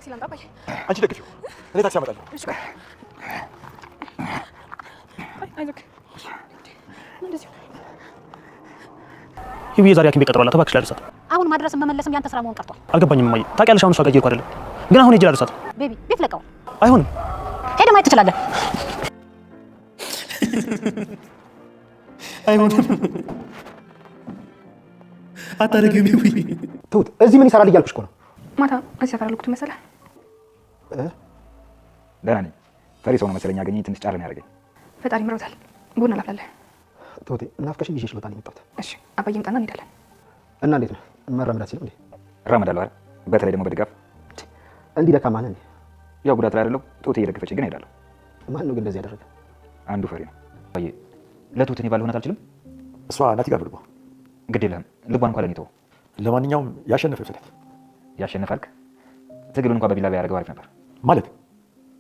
ታክሲ ላምጣ ቆይ አንቺ ደግፊው እኔ ታክሲ አመጣለሁ እሺ ቆይ አይዞህ እንደዚህ ይሄ ዛሬ ሐኪም ቤት ቀጥሯላት እባክሽ ላድርሳት አሁን ማድረስ መመለስም ያንተ ስራ መሆን ቀርቷል አልገባኝም እማዬ ታውቂያለሽ አሁን እሷ ጋር እየሄድኩ አይደለም ግን አሁን ሂጅ ላድርሳት ቤቢ ቤት ለቀው አይሆንም ሄደ ማየት ትችላለህ አይሆንም አታረጊም ይሁን ተውት እዚህ ምን ይሰራል እያልኩሽ እኮ ነው ማታ እዚህ ሰፈር ልኩት መሰለህ ደህና ነኝ ፈሪ ሰው ነው መሰለኝ ያገኘኝ ትንሽ ጫር ነው ያደረገኝ ፈጣሪ ምሮታል ቡና ላፍላለህ ተውት ናፍቀሽኝ ይዤሽ ልወጣ ነው የመጣሁት እሺ አባዬ ይምጣና እንሄዳለን እና እንዴት ነው መራመድ አትችልም እንዴ እራመዳለሁ አይደል በተለይ ደግሞ በድጋፍ እንዲህ ደካማ ነህ ያው ጉዳት ላይ አይደለሁ ጡት እየደገፈች ግን እሄዳለሁ ማን ነው ግን እንደዚህ ያደረገ አንዱ ፈሪ ነው አይ ለጡት እኔ ባልሆናት አልችልም እሷ ናቲ ጋር ልግባ ግድ የለህም ልቧን እንኳን ለኔ ተወው ለማንኛውም ያሸነፈ ይፈታል ያሸነፋልክ ትግሉን እንኳን በቢላ ያደርገው አሪፍ ነበር ማለት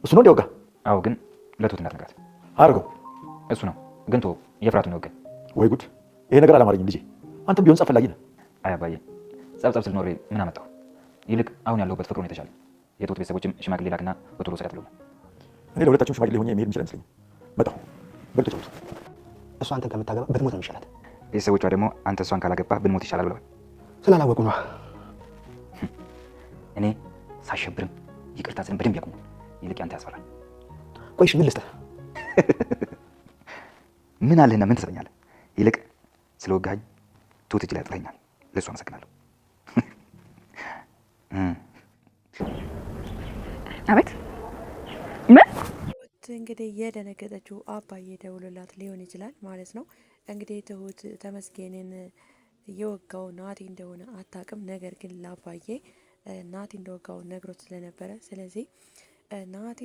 እሱ ነው እንዲያውጋ አዎ ግን ለጡት እንዳትነካት አድርገው እሱ ነው ግን ተወው የፍራቱ ነው ግን ወይ ጉድ ይሄ ነገር አላማረኝም ልጄ አንተም ቢሆን ጸብ ፈላጊ ነህ አይ አባዬ ጸብጸብ ስል ኖሬ ምን አመጣው ይልቅ አሁን ያለሁበት ፍቅሩ ነው የተሻለ የጡት ቤተሰቦችም ሽማግሌ ላክና በቶሎ ሰዳት ብለው እኔ ለሁለታችሁም ሽማግሌ ሆኜ መሄድ የምችል አይመስለኝም መጣሁ በልቶ ጨርሱ እሷ አንተን ከምታገባ ብትሞት ነው የሚሻላት ቤተሰቦቿ ደግሞ አንተ እሷን ካላገባህ ብንሞት ይሻላል ብለዋል ስላላወቁ ነው እኔ ሳሸብርም ይቅርታ ስልም በደንብ ያውቁ ይልቅ ያንተ ያስፈራል ቆይ እሺ ምን ልስጥህ ምን አለህና ምን ትሰጠኛለህ ይልቅ ስለወጋኝ ጡት እጅ ላይ ጥለኛል ለእሱ አመሰግናለሁ አቤት ምን እንግዲህ የደነገጠችው አባዬ ደውሎላት ሊሆን ይችላል ማለት ነው። እንግዲህ ትሁት ተመስገንን የወጋው ናቲ እንደሆነ አታውቅም። ነገር ግን ለአባዬ ናቲ እንደወጋው ነግሮት ስለነበረ ስለዚህ ናቲ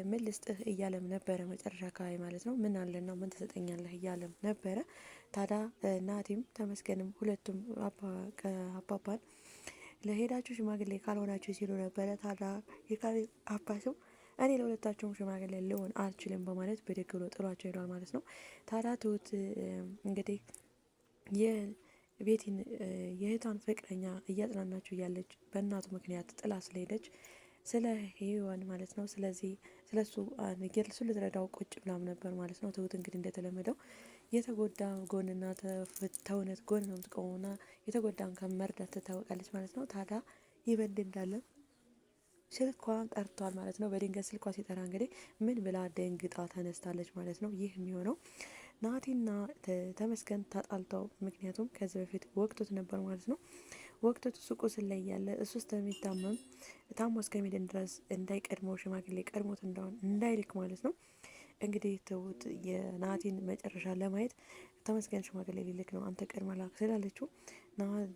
ምን ልስጥህ እያለም ነበረ መጨረሻ አካባቢ ማለት ነው። ምን አለና ምን ትሰጠኛለህ እያለም ነበረ። ታዲያ ናቲም ተመስገንም ሁለቱም አባባን ለሄዳችሁ ሽማግሌ ካልሆናችሁ ሲሉ ነበረ። ታዲያ የካሌብ አባትም እኔ ለሁለታቸውም ሽማግሌ ልሆን አልችልም በማለት ብድግ ብሎ ጥሏቸው ሄዷል ማለት ነው። ታዲያ ትሁት እንግዲህ የቤቲን የእህቷን ፍቅረኛ እያጽናናችሁ እያለች በእናቱ ምክንያት ጥላ ስለሄደች ስለ ሄዋን ማለት ነው። ስለዚህ ስለሱ እሱ ልትረዳው ቁጭ ብላም ነበር ማለት ነው። ትሁት እንግዲህ እንደተለመደው የተጎዳ ጎንና ተውነት ጎን ነው የምትቆመውና የተጎዳን ከመርዳት ትታወቃለች ማለት ነው። ታዲያ ይበንድ እንዳለ ስልኳ ጠርቷል ማለት ነው። በድንገት ስልኳ ሲጠራ እንግዲህ ምን ብላ ደንግጣ ተነስታለች ማለት ነው። ይህ የሚሆነው ናቲና ተመስገን ተጣልተው ምክንያቱም ከዚህ በፊት ወቅቶት ነበር ማለት ነው። ወቅቶት እሱ ቁስል ላይ ያለ እሱ ስለሚታመም ታሞ እስከሚድን ድረስ እንዳይቀድመው ሽማግሌ ቀድሞት እንደሆን እንዳይልክ ማለት ነው። እንግዲህ ትሁት የናቲን መጨረሻ ለማየት ተመስገን ሽማግሌ ሊልክ ነው አንተ ቀድመ ላክ ስላለችው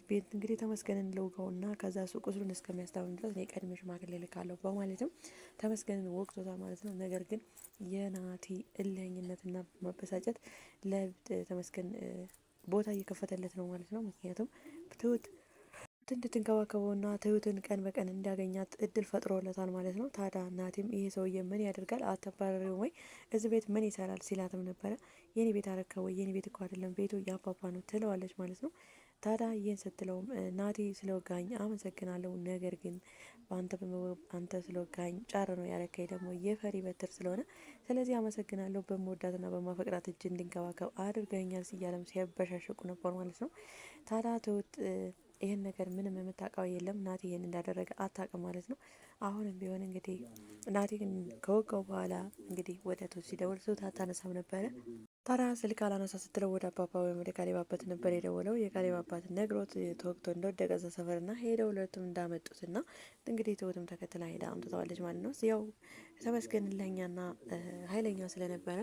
ቤት እንግዲህ ተመስገንን ልውጋውና ከዛ እሱ ቁስሉን እስከሚያስታምም ድረስ እኔ ቀድሜ ሽማግሌ ልካለሁ በማለትም ተመስገንን ወቅቶታል ማለት ነው። ነገር ግን የናቲ እልህኝነትና መበሳጨት ለተመስገን ቦታ እየከፈተለት ነው ማለት ነው። ምክንያቱም ትሁት እንድትንከባከበውና ትሁትን ቀን በቀን እንዲያገኛት እድል ፈጥሮለታል ማለት ነው። ታዲያ ናቲም ይሄ ሰውዬ ምን ያደርጋል አተባረሪው ወይ እዚህ ቤት ምን ይሰራል ሲላትም ነበረ። የኔ ቤት አረከ ወይ የኔ ቤት እኮ አይደለም ቤቱ ያባባ ነው ትለዋለች ማለት ነው። ታዲያ ይህን ስትለውም ናቲ ስለወጋኝ አመሰግናለሁ፣ ነገር ግን አንተ ስለወጋኝ ጫር ነው ያረከኝ ደግሞ የፈሪ በትር ስለሆነ ስለዚህ አመሰግናለሁ፣ በመወዳትና በማፈቅራት እጅ እንድንከባከብ አድርገኛል ሲያለም ሲያበሻሸቁ ነበር ማለት ነው። ታዲያ ትሁት ይህን ነገር ምንም የምታውቀው የለም ናቲ ይህን እንዳደረገ አታውቅም ማለት ነው። አሁንም ቢሆን እንግዲህ ናቲ ከወጋው በኋላ እንግዲህ ወደ ትሁት ሲደውል ትሁት አታነሳም ነበረ። ታዲያ ስልክ አላነሳ ስትለው ወደ አባባ ወይም ወደ ካሌብ አባት ነበር የደወለው። የካሌብ አባት ነግሮት ተወግቶ እንደወደቀ እዛ ሰፈርና ሄደው ሁለቱም እንዳመጡትና እንግዲህ ትሁትም ተከትላ ሄዳ አምጥተዋለች ማለት ነው። ያው ተመስገን ለኛና ኃይለኛ ስለነበረ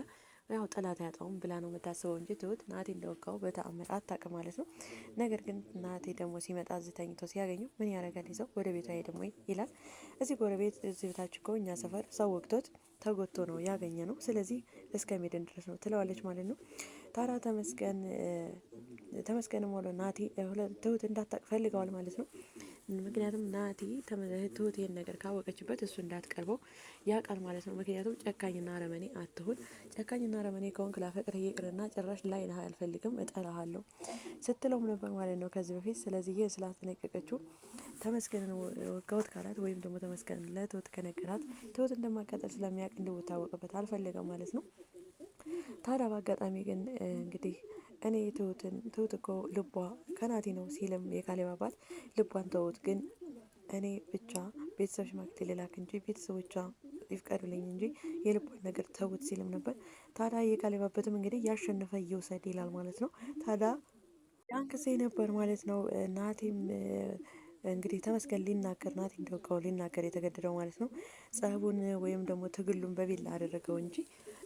ያው ጠላት ያጣውም ብላ ነው የምታስበው እንጂ ትሁት ናቲ እንደወጋው በተአምር አታውቅም ማለት ነው። ነገር ግን ናቲ ደግሞ ሲመጣ እዚህ ተኝቶ ሲያገኘው ምን ያደርጋል ይዘው ወደ ቤቱ አይሄድም ወይ ይላል። እዚህ ጎረቤት እዚህ ቤታችሁ እኮ እኛ ሰፈር ሰው ወግቶት ተጎድቶ ነው ያገኘ ነው፣ ስለዚህ እስከሚድን ድረስ ነው ትለዋለች ማለት ነው። ታዲያ ተመስገንም ሆነ ናቲ ትሁት እንዳታውቅ ፈልገዋል ማለት ነው። ምክንያቱም ናቲ ትሁት ይሄን ነገር ካወቀችበት እሱ እንዳትቀርበው ያውቃል ማለት ነው። ምክንያቱም ጨካኝና አረመኔ አትሁን። ጨካኝና አረመኔ ከሆንክ ላፈቅርህ ይቅርና ጭራሽ ላይ ነህ አልፈልግም እጠላሃለሁ ስትለውም ነበር ማለት ነው ከዚህ በፊት። ስለዚህ ይህ ስላስጠነቀቀችው ተመስገንን ወጋውት ካላት ወይም ደግሞ ተመስገን ለትሁት ከነገራት ትሁት እንደማቃጠል ስለሚያውቅ እንድታወቅበት አልፈለገም ማለት ነው። ታዲያ በአጋጣሚ ግን እንግዲህ እኔ ትሁት እኮ ልቧ ከናቲ ነው ሲልም የካሌብ አባት ልቧን ተውት፣ ግን እኔ ብቻ ቤተሰብ ሽማግሌ ልላክ እንጂ ቤተሰቦቿ ይፍቀዱልኝ እንጂ የልቧን ነገር ተውት ሲልም ነበር። ታዲያ የካሌብ አባትም እንግዲህ ያሸነፈ ይውሰድ ይላል ማለት ነው። ታዲያ ያን ጊዜ ነበር ማለት ነው ናቲም እንግዲህ ተመስገን ሊናገር ናቲ እንደወጋው ሊናገር የተገደደው ማለት ነው። ጸቡን ወይም ደግሞ ትግሉን በቢላ አደረገው እንጂ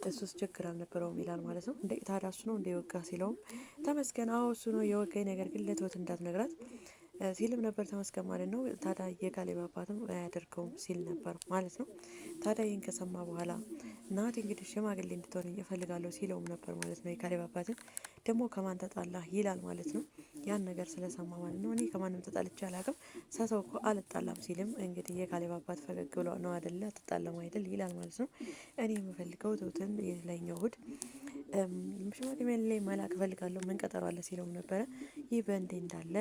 እሱስ ችግር አልነበረውም ይላል ማለት ነው። እንደ ታዲያ እሱ ነው እንደ የወጋ ሲለውም ተመስገን አዎ እሱ ነው የወጋኝ፣ ነገር ግን ለትሁት እንዳትነግራት ሲልም ነበር ተመስገን ማለት ነው። ታዲያ የካሌብ አባትም አያደርገውም ሲል ነበር ማለት ነው። ታዲያ ይህን ከሰማ በኋላ ናቲ እንግዲህ ሽማግሌ እንድትሆን እፈልጋለሁ ሲለውም ነበር ማለት ነው። የካሌብ አባትም ደግሞ ከማን ተጣላ ይላል ማለት ነው። ያን ነገር ስለሰማ ማለት ነው እኔ ከማንም ተጣልቼ አላውቅም ሰው እኮ አልጣላም ሲልም እንግዲህ የካሌብ አባት ፈገግ ብሎ ነው አይደለ አትጣላም አይደል ይላል ማለት ነው። እኔ የምፈልገው ትሁትን የላይኛው እሑድ ሽማግሌ ላይ መላክ እፈልጋለሁ ምን ቀጠሮ አለ ሲለውም ነበረ። ይህ በእንዲህ እንዳለ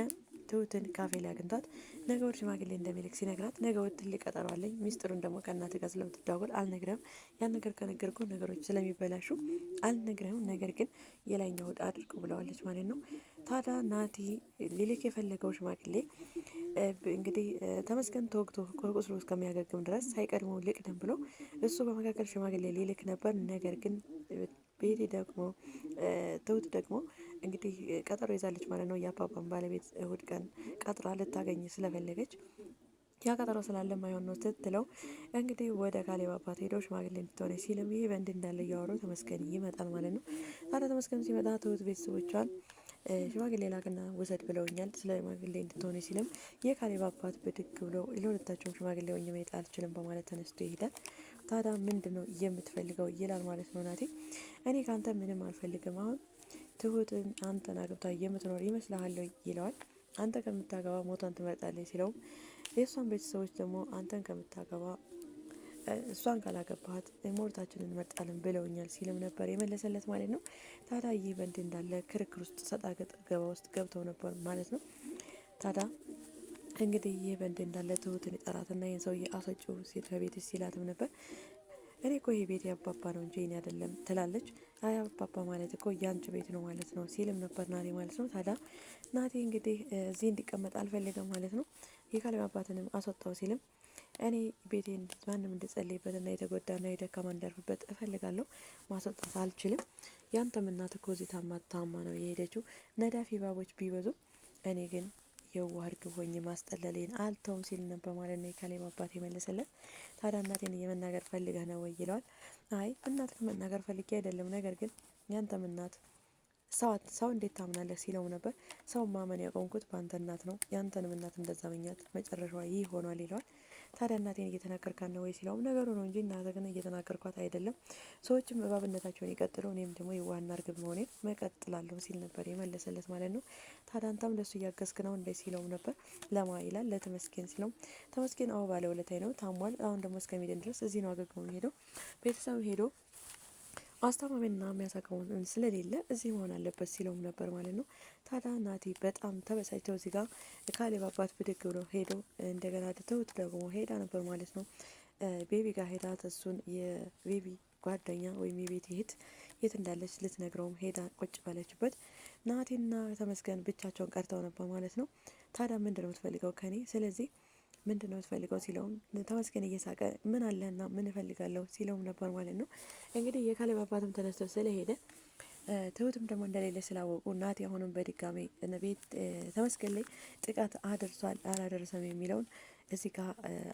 ትሁትን ካፌ ላይ አግኝቷት ነገ ወደ ሽማግሌ እንደሚልክ ሲነግራት ነገ ወደ ትልቅ ቀጠሮ አለኝ፣ ሚስጥሩን ደግሞ ከእናት ጋር ስለምትደዋወል አልነግረም፣ ያን ነገር ከነገርኩ ነገሮች ስለሚበላሹ አልነግረም፣ ነገር ግን የላይኛው እሑድ አድርገው ብለዋለች ማለት ነው። ታዲያ ናቲ ሊልክ የፈለገው ሽማግሌ እንግዲህ ተመስገን ተወግቶ ቁስሉ እስከሚያገግም ድረስ ሳይቀድመው ልቅደም ብሎ እሱ በመካከል ሽማግሌ ሊልክ ነበር። ነገር ግን ቤቴ ደግሞ ትሁት ደግሞ እንግዲህ ቀጠሮ ይዛለች ማለት ነው። የአባባን ባለቤት እሑድ ቀን ቀጥራ ልታገኝ ስለፈለገች ያ ቀጠሮ ስላለ ማይሆን ነው ስትለው እንግዲህ ወደ ካሌብ አባት ሄደው ሽማግሌ እንድትሆነ ሲልም ይህ በእንዲህ እንዳለ እያወሩ ተመስገን ይመጣል ማለት ነው። ታዲያ ተመስገን ሲመጣ ትሁት ቤተሰቦቿን ሽማግሌ ላክና ውሰድ ብለውኛል ስለ ሽማግሌ እንድትሆነ ሲልም የካሌብ አባት ብድግ ብለው ለሁለታቸውም ሽማግሌ ሆኜ መሄድ አልችልም በማለት ተነስቶ ይሄዳል። ታዲያ ምንድን ነው የምትፈልገው ይላል ማለት ነው ናቲ። እኔ ከአንተ ምንም አልፈልግም፣ አሁን ትሁትን አንተን አግብታ የምትኖር ይመስልሃል ይለዋል። አንተ ከምታገባ ሞቷን ትመርጣለች ሲለውም የእሷን ቤተሰቦች ደግሞ አንተን ከምታገባ እሷን ካላገባት ሞታችንን እንመርጣለን ብለውኛል ሲልም ነበር የመለሰለት ማለት ነው። ታዲያ ይህ በእንዲህ እንዳለ ክርክር ውስጥ ሰጣ ገባ ውስጥ ገብተው ነበር ማለት ነው። ታዲያ እንግዲህ ይህ በእንዲህ እንዳለ ትሁትን ይጠራትና ይህን ሰውዬ አስወጪው ሴት ከቤት ሲላትም ነበር። እኔ እኮ ይሄ ቤት ያባባ ነው እንጂ እኔ አይደለም ትላለች። አይ አባባ ማለት እኮ ያንቺ ቤት ነው ማለት ነው ሲልም ነበር ናቲ ማለት ነው። ታዲያ ናቲ እንግዲህ እዚህ እንዲቀመጥ አልፈልግም ማለት ነው። የካሌብ አባትንም አስወጣው ሲልም እኔ ቤቴን ማንም እንድጸልይበትና የተጎዳና የደካማ እንዳርፍበት እፈልጋለሁ፣ ማስወጣት አልችልም። ያንተም እናት እኮ እዚህ ታማ ነው የሄደችው፣ ነዳፊ እባቦች ቢበዙ እኔ ግን የዋህ እርግብ ሆኜ ማስጠለሌን አልተውም ሲል ነበር ማለት ነው የካሌብ አባት የመለሰለት። ታዲያ እናቴን እየመናገር ፈልገህ ነው ወይ ይለዋል። አይ እናት ከመናገር ፈልጌ አይደለም፣ ነገር ግን ያንተም እናት ሰው እንዴት ታምናለህ ሲለው ነበር። ሰው ማመን ያቆምኩት በአንተ እናት ነው፣ ያንተንም እናት እንደዛ መኛት መጨረሻዋ ይህ ሆኗል ይለዋል። ታዲያ እናቴን እየተናገርካት ነው ወይ ሲለውም ነገሩ ነው እንጂ እናተ ግን እየተናገርኳት አይደለም፣ ሰዎችም እባብነታቸውን ይቀጥሉ፣ እኔም ደግሞ የዋህና እርግብ መሆኔን መቀጥላለሁ ሲል ነበር የመለሰለት ማለት ነው። ታዲያ አንተም ለሱ እያገዝክ ነው እንደ ሲለውም ነበር። ለማ ይላል ለተመስገን ሲለውም ተመስገን አዎ ባለውለታዬ ነው፣ ታሟል፣ አሁን ደግሞ እስከሚድን ድረስ እዚህ ነው አገግሞ ሄደው ቤተሰብ ሄዶ አስተማሚና የሚያሳቅመው ስለሌለ እዚህ መሆን አለበት ሲለውም ነበር ማለት ነው። ታዲያ ናቲ በጣም ተበሳጭተው እዚህ ጋር ካሌብ አባት ብድግ ብሎ ሄዶ እንደገና ትሁት ደግሞ ሄዳ ነበር ማለት ነው። ቤቢ ጋር ሄዳ እሱን የቤቢ ጓደኛ ወይም የቤት እህት የት እንዳለች ልትነግረውም ሄዳ ቁጭ ባለችበት ናቲና ተመስገን ብቻቸውን ቀርተው ነበር ማለት ነው። ታዲያ ምንድን ነው የምትፈልገው ከኔ? ስለዚህ ምንድን ነው የምትፈልገው ሲለውም ተመስገን እየሳቀ ምን አለና ምን እፈልጋለሁ ሲለውም ነበር ማለት ነው። እንግዲህ የካሌብ አባትም ተነስቶ ስለሄደ ትሁትም ደግሞ እንደሌለ ስላወቁ ናቲ አሁንም በድጋሚ ቤት ተመስገን ላይ ጥቃት አድርሷል አላደረሰም የሚለውን እዚህ ጋር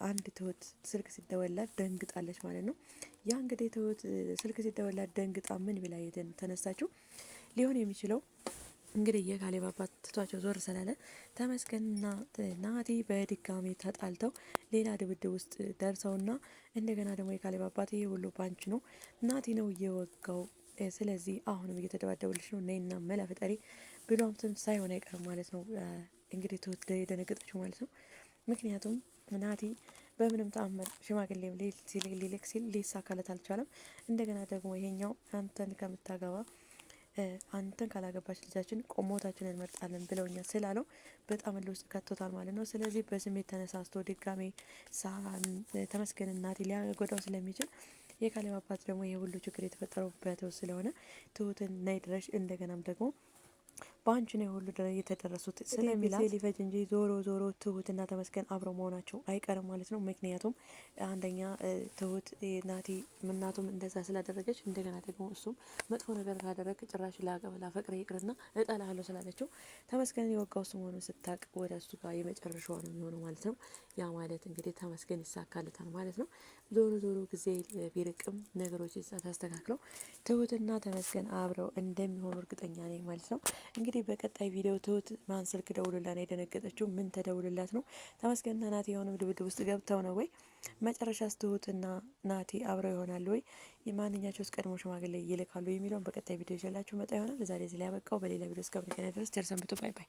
አንድ ትሁት ስልክ ሲደወላት ደንግጣለች ማለት ነው። ያ እንግዲህ ትሁት ስልክ ሲደወላት ደንግጣ ምን ብላ ተነሳችው ሊሆን የሚችለው እንግዲህ የካሌብ አባት ትቷቸው ዞር ስላለ ተመስገንና ናቲ በድጋሚ ተጣልተው ሌላ ድብድብ ውስጥ ደርሰውና እንደገና ደግሞ የካሌብ አባት ይሄ ሁሉ ባንች ነው፣ ናቲ ነው እየወጋው፣ ስለዚህ አሁንም እየተደባደቡልሽ ነው ነይና መላ ፈጠሪ ብሎም ሳይሆን አይቀርም ማለት ነው። እንግዲህ ትሁት የደነገጠችው ማለት ነው። ምክንያቱም ናቲ በምንም ተአምር ሽማግሌ ሊልክ ሲል ሊሳካለት አልቻለም። እንደገና ደግሞ ይሄኛው አንተን ከምታገባ አንተን ካላገባች ልጃችን ሞታችንን እንመርጣለን ብለውኛል ስላለው በጣም እልህ ውስጥ ከቶታል ማለት ነው። ስለዚህ በስሜት ተነሳስቶ ድጋሜ ተመስገን ናቲ ሊያጎዳው ስለሚችል የካሌብ አባት ደግሞ ይሄ ሁሉ ችግር የተፈጠረበት ስለሆነ ትሁትን ነይ ድረሽ እንደገናም ደግሞ በአንቺ ነው ሁሉ የተደረሱት ስለሚላ ሊፈጅ እንጂ ዞሮ ዞሮ ትሁትና ተመስገን አብረው መሆናቸው አይቀርም ማለት ነው። ምክንያቱም አንደኛ ትሁት ናቲ እናቱም እንደዛ ስላደረገች እንደገና ደግሞ እሱም መጥፎ ነገር ካደረግ ጭራሽ ላፈቅር ይቅርና እጠላለሁ ስላለችው ተመስገን የወጋው እሱ መሆኑን ስታቅ ወደ እሱ ጋር የመጨረሻው ነው የሚሆነው ማለት ነው። ያ ማለት እንግዲህ ተመስገን ይሳካልታል ማለት ነው። ዞሮ ዞሮ ጊዜ ቢርቅም ነገሮች ተስተካክለው ትሁትና ተመስገን አብረው እንደሚሆኑ እርግጠኛ ነኝ ማለት ነው። እንግዲህ በቀጣይ ቪዲዮ ትሁት ማን ስልክ ደውልላ ነው የደነገጠችው? ምን ተደውልላት ነው? ተመስገንና ናቲ የሆነ ድብድብ ውስጥ ገብተው ነው ወይ? መጨረሻስ ትሁትና ናቲ አብረው ይሆናሉ ወይ? የማንኛቸውስ ቀድሞ ሽማግሌ ይልካሉ የሚለውን በቀጣይ ቪዲዮ ይዤላችሁ መጣ ይሆናል። ዛሬ እዚህ ላይ ያበቃው። በሌላ ቪዲዮ እስከምንገናኝ ድረስ ቸር ሰንብቱ። ባይ ባይ።